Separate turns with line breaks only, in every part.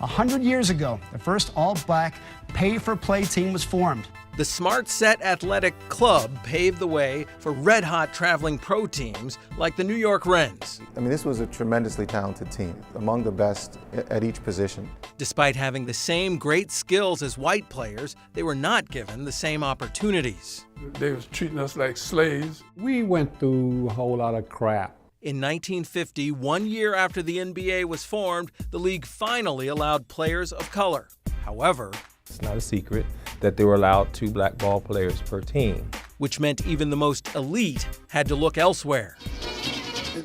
100 years ago, the first all-black pay-for-play team was formed.
The Smart Set Athletic Club paved the way for red-hot traveling pro teams like the New York Rens.
I mean, this was a tremendously talented team, among the best at each position.
Despite having the same great skills as white players, they were not given the same opportunities.
They was treating us like slaves.
We went through a whole lot of crap.
In 1950, 1 year after the NBA was formed, the league finally allowed players of color. However,
it's not a secret that they were allowed 2 black ball players per team,
which meant even the most elite had to look elsewhere.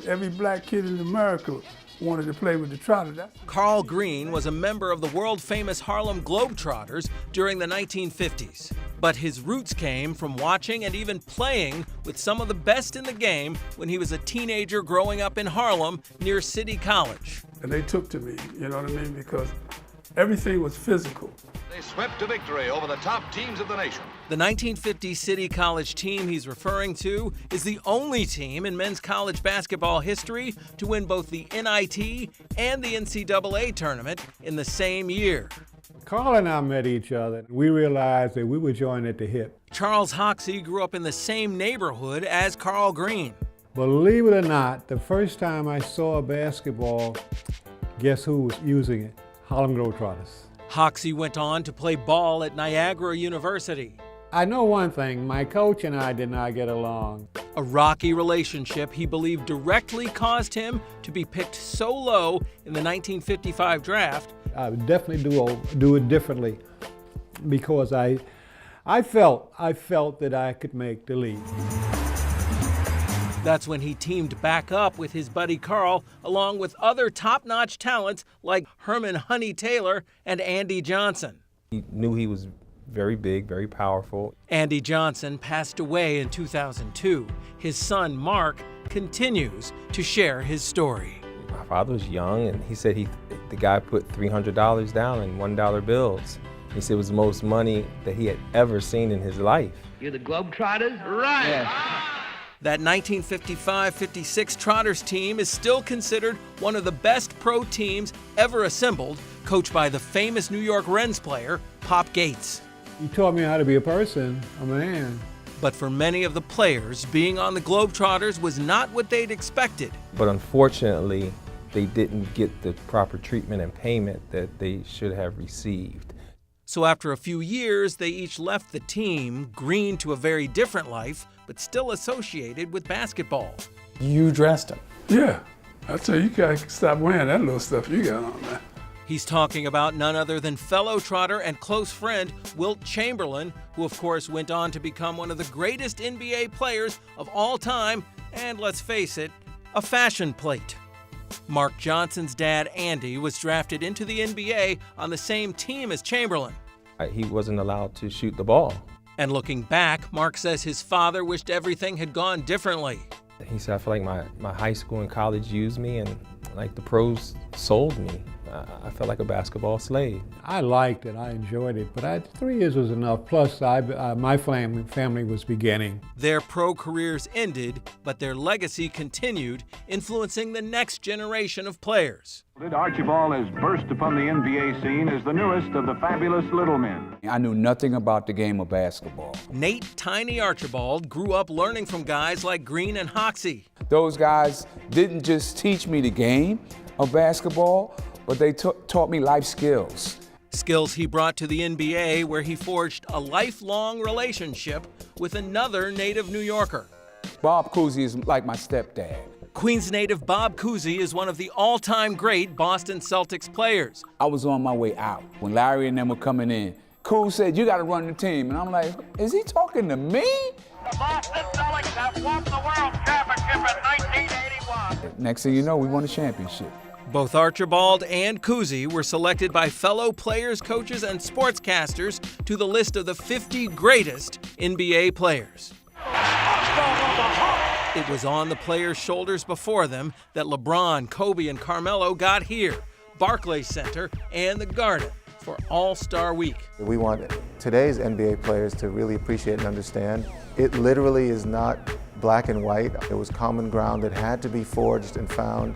Every black kid in America wanted to play with the Trotters.
Carl Green was a member of the world-famous Harlem Globetrotters during the 1950s. But his roots came from watching and even playing with some of the best in the game when he was a teenager growing up in Harlem near City College.
And they took to me, you know what I mean, because everything was physical.
They swept to victory over the top teams of the nation.
The 1950 City College team he's referring to is the only team in men's college basketball history to win both the NIT and the NCAA tournament in the same year.
Carl and I met each other. We realized that we were joined at the hip.
Charles Hoxie grew up in the same neighborhood as Carl Green.
Believe it or not, the first time I saw a basketball, guess who was using it? Harlem Globetrotters.
Hoxie went on to play ball at Niagara University.
I know one thing, my coach and I did not get along.
A rocky relationship he believed directly caused him to be picked so low in the 1955 draft.
I would definitely do it differently because I felt that I could make the league.
That's when he teamed back up with his buddy Carl, along with other top-notch talents like Herman Honey Taylor and Andy Johnson.
He knew he was very big, very powerful.
Andy Johnson passed away in 2002. His son, Mark, continues to share his story.
My father was young, and he said the guy put $300 down in $1 bills. He said it was the most money that he had ever seen in his life.
You're the Globetrotters? Right.
Yeah.
That 1955-56 Trotters team is still considered one of the best pro teams ever assembled, coached by the famous New York Rens player, Pop Gates.
He taught me how to be a person, a man.
But for many of the players, being on the Globetrotters was not what they'd expected.
But unfortunately, they didn't get the proper treatment and payment that they should have received.
So after a few years, they each left the team, Green to a very different life, but still associated with basketball.
You dressed him.
Yeah. I tell you, you gotta stop wearing that little stuff you got on, man.
He's talking about none other than fellow Trotter and close friend Wilt Chamberlain, who of course went on to become one of the greatest NBA players of all time, and let's face it, a fashion plate. Mark Johnson's dad, Andy, was drafted into the NBA on the same team as Chamberlain.
He wasn't allowed to shoot the ball.
And looking back, Mark says his father wished everything had gone differently.
He said, I feel like my high school and college used me, and like the pros sold me. I felt like a basketball slave.
I liked it, I enjoyed it, but 3 years was enough. Plus, my family was beginning.
Their pro careers ended, but their legacy continued, influencing the next generation of players.
Archibald has burst upon the NBA scene as the newest of the fabulous little men.
I knew nothing about the game of basketball.
Nate Tiny Archibald grew up learning from guys like Green and Hoxie.
Those guys didn't just teach me the game of basketball, but they taught me life skills.
Skills he brought to the NBA, where he forged a lifelong relationship with another native New Yorker.
Bob Cousy is like my stepdad.
Queens native Bob Cousy is one of the all-time great Boston Celtics players.
I was on my way out when Larry and them were coming in. Cool said, you got to run the team. And I'm like, is he talking to me?
The Boston Celtics have won the World Championship in 1981.
Next thing you know, we won a championship.
Both Archibald and Cousy were selected by fellow players, coaches, and sportscasters to the list of the 50 greatest NBA players. It was on the players' shoulders before them that LeBron, Kobe, and Carmelo got here, Barclays Center, and the Garden for All-Star Week.
We want today's NBA players to really appreciate and understand it literally is not black and white. It was common ground that had to be forged and found.